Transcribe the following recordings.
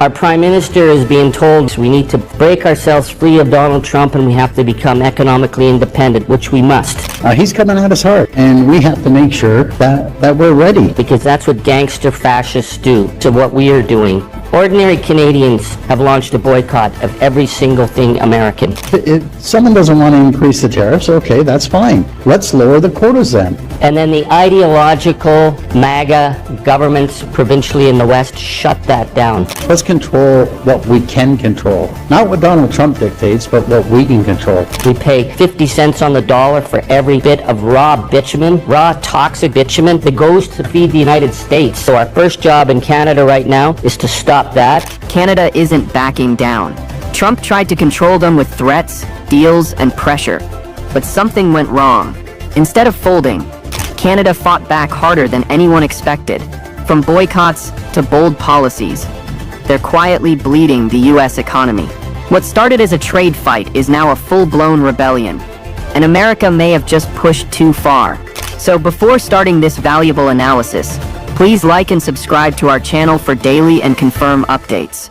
Our Prime Minister is being told we need to break ourselves free of Donald Trump and we have to become economically independent, which we must. He's coming at us hard, and we have to make sure that we're ready. Because that's what gangster fascists do. So what we are doing. Ordinary Canadians have launched a boycott of every single thing American. If someone doesn't want to increase the tariffs, okay, that's fine. Let's lower the quotas then. And then the ideological MAGA governments provincially in the West shut that down. Let's control what we can control. Not what Donald Trump dictates, but what we can control. We pay 50 cents on the dollar for every bit of raw bitumen, raw toxic bitumen that goes to feed the United States. So our first job in Canada right now is to stop that. Canada isn't backing down. Trump tried to control them with threats, deals, and pressure. But something went wrong. Instead of folding, Canada fought back harder than anyone expected. From boycotts to bold policies, they're quietly bleeding the US economy. What started as a trade fight is now a full-blown rebellion, and America may have just pushed too far. So before starting this valuable analysis, please like and subscribe to our channel for daily and confirm updates.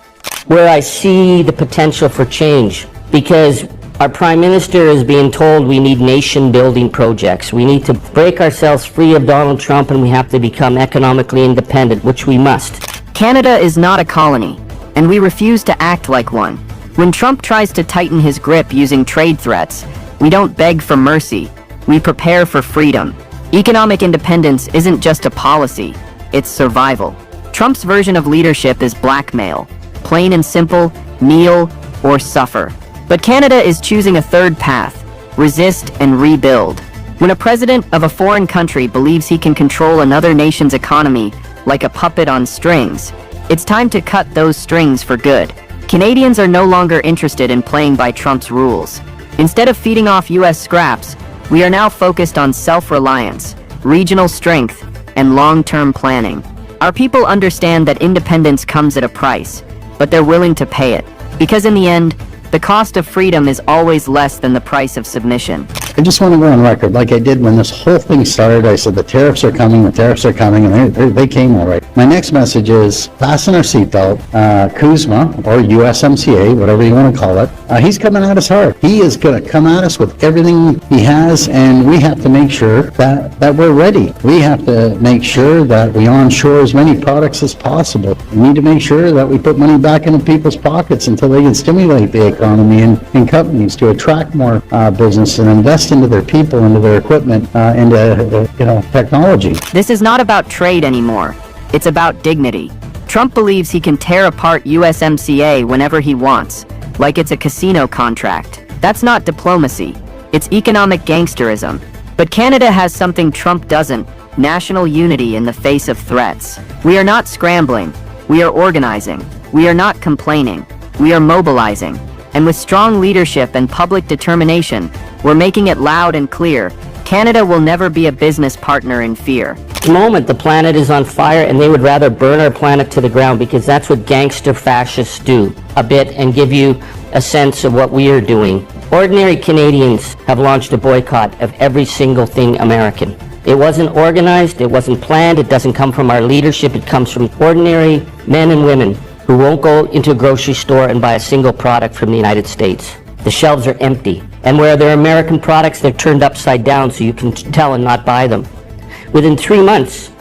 Where I see the potential for change, because our Prime Minister is being told we need nation-building projects. We need to break ourselves free of Donald Trump and we have to become economically independent, which we must. Canada is not a colony, and we refuse to act like one. When Trump tries to tighten his grip using trade threats, we don't beg for mercy, we prepare for freedom. Economic independence isn't just a policy, it's survival. Trump's version of leadership is blackmail. Plain and simple, kneel or suffer. But Canada is choosing a third path, resist and rebuild. When a president of a foreign country believes he can control another nation's economy like a puppet on strings, it's time to cut those strings for good. Canadians are no longer interested in playing by Trump's rules. Instead of feeding off US scraps, we are now focused on self-reliance, regional strength, and long-term planning. Our people understand that independence comes at a price, but they're willing to pay it. Because in the end, the cost of freedom is always less than the price of submission. I just want to go on record, like I did when this whole thing started. I said the tariffs are coming, and they came all right. My next message is fasten our seatbelt. Kuzma, or USMCA, whatever you want to call it, he's coming at us hard. He is going to come at us with everything he has, and we have to make sure that we're ready. We have to make sure that we onshore as many products as possible. We need to make sure that we put money back into people's pockets until they can stimulate the economy and companies to attract more business and invest into their people, into their equipment, into technology. This is not about trade anymore. It's about dignity. Trump believes he can tear apart USMCA whenever he wants, like it's a casino contract. That's not diplomacy. It's economic gangsterism. But Canada has something Trump doesn't: national unity in the face of threats. We are not scrambling. We are organizing. We are not complaining. We are mobilizing. And with strong leadership and public determination, we're making it loud and clear: Canada will never be a business partner in fear. At the moment, the planet is on fire and they would rather burn our planet to the ground because that's what gangster fascists do a bit, and give you a sense of what we are doing. Ordinary Canadians have launched a boycott of every single thing American. It wasn't organized, it wasn't planned, it doesn't come from our leadership, it comes from ordinary men and women who won't go into a grocery store and buy a single product from the United States. The shelves are empty. And where there are American products, they're turned upside down so you can tell and not buy them. Within 3 months,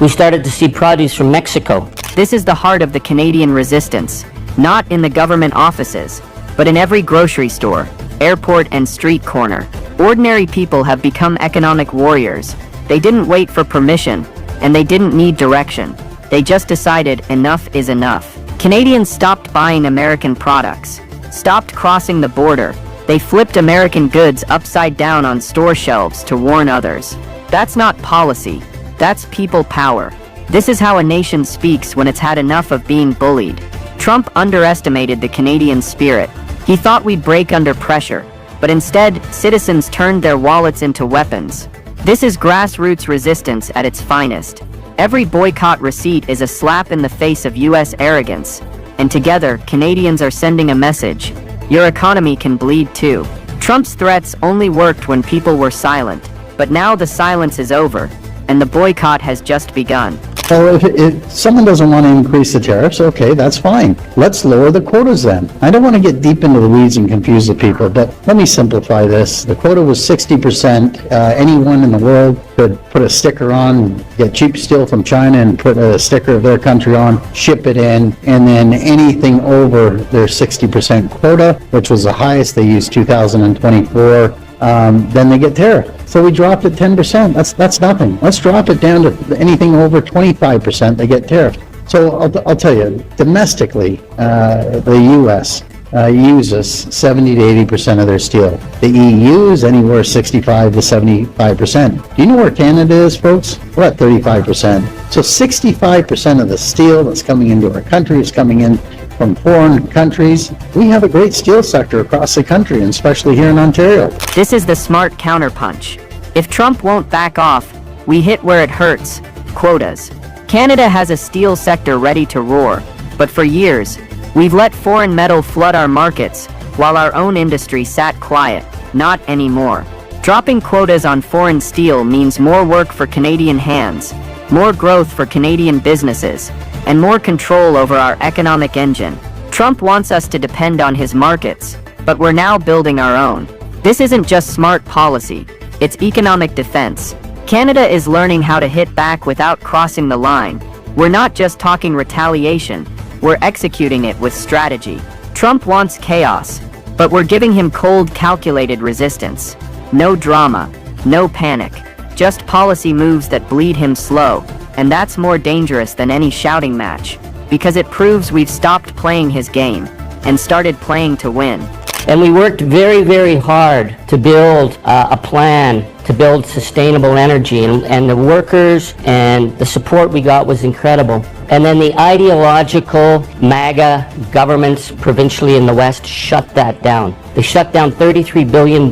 we started to see produce from Mexico. This is the heart of the Canadian resistance, not in the government offices, but in every grocery store, airport, and street corner. Ordinary people have become economic warriors. They didn't wait for permission, and they didn't need direction. They just decided enough is enough. Canadians stopped buying American products, stopped crossing the border. They flipped American goods upside down on store shelves to warn others. That's not policy, that's people power. This is how a nation speaks when it's had enough of being bullied. Trump underestimated the Canadian spirit. He thought we'd break under pressure, but instead, citizens turned their wallets into weapons. This is grassroots resistance at its finest. Every boycott receipt is a slap in the face of US arrogance, and together, Canadians are sending a message: your economy can bleed too. Trump's threats only worked when people were silent, but now the silence is over, and the boycott has just begun. Well, if someone doesn't want to increase the tariffs, okay, that's fine. Let's lower the quotas then. I don't want to get deep into the weeds and confuse the people, but let me simplify this. The quota was 60%. Anyone in the world could put a sticker on, get cheap steel from China and put a sticker of their country on, ship it in, and then anything over their 60% quota, which was the highest, they used 2024, then they get tariff. So we dropped it 10%. That's nothing. Let's drop it down to anything over 25%, they get tariff. So I'll tell you, domestically, the U.S. Uses 70 to 80% of their steel. The EU is anywhere 65 to 75%. Do you know where Canada is, folks? We're at 35%. So 65% of the steel that's coming into our country is coming in from foreign countries. We have a great steel sector across the country, and especially here in Ontario. This is the smart counterpunch. If Trump won't back off, we hit where it hurts: quotas. Canada has a steel sector ready to roar, but for years, we've let foreign metal flood our markets, while our own industry sat quiet. Not anymore. Dropping quotas on foreign steel means more work for Canadian hands, more growth for Canadian businesses, and more control over our economic engine. Trump wants us to depend on his markets, but we're now building our own. This isn't just smart policy, it's economic defense. Canada is learning how to hit back without crossing the line. We're not just talking retaliation, we're executing it with strategy. Trump wants chaos, but we're giving him cold, calculated resistance. No drama, no panic, just policy moves that bleed him slow. And that's more dangerous than any shouting match, because it proves we've stopped playing his game and started playing to win. And we worked very, very hard to build a plan to build sustainable energy, and the workers and the support we got was incredible. And then the ideological MAGA governments provincially in the West shut that down. They shut down $33 billion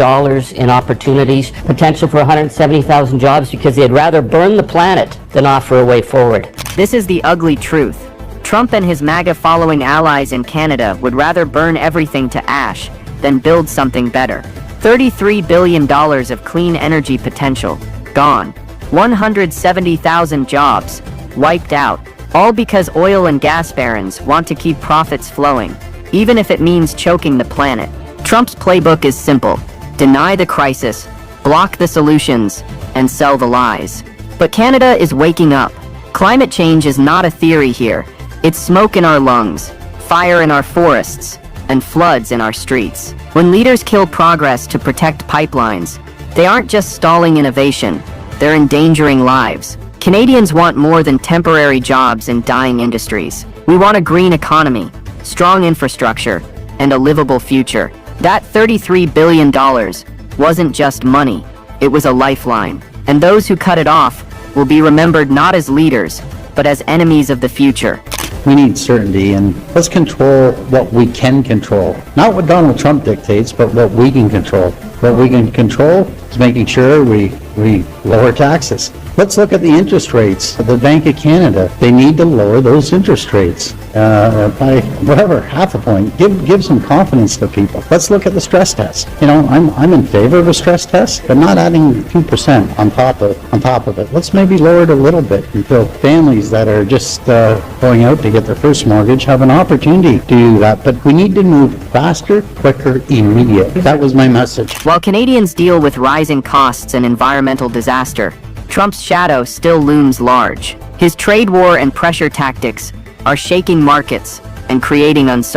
in opportunities, potential for 170,000 jobs, because they'd rather burn the planet than offer a way forward. This is the ugly truth. Trump and his MAGA-following allies in Canada would rather burn everything to ash than build something better. $33 billion of clean energy potential, gone. 170,000 jobs, wiped out. All because oil and gas barons want to keep profits flowing, even if it means choking the planet. Trump's playbook is simple: deny the crisis, block the solutions, and sell the lies. But Canada is waking up. Climate change is not a theory here. It's smoke in our lungs, fire in our forests, and floods in our streets. When leaders kill progress to protect pipelines, they aren't just stalling innovation, they're endangering lives. Canadians want more than temporary jobs in dying industries. We want a green economy, strong infrastructure, and a livable future. That $33 billion wasn't just money, it was a lifeline. And those who cut it off will be remembered not as leaders, but as enemies of the future. We need certainty, and let's control what we can control. Not what Donald Trump dictates, but what we can control. What we can control is making sure we lower taxes. Let's look at the interest rates. The Bank of Canada, they need to lower those interest rates by whatever, half a point. Give some confidence to people. Let's look at the stress test. You know, I'm in favor of a stress test, but not adding 2% on top of it. Let's maybe lower it a little bit until families that are just going out to get their first mortgage have an opportunity to do that. But we need to move faster, quicker, immediate. That was my message. While Canadians deal with rising costs and environmental disaster, Trump's shadow still looms large. His trade war and pressure tactics are shaking markets and creating uncertainty.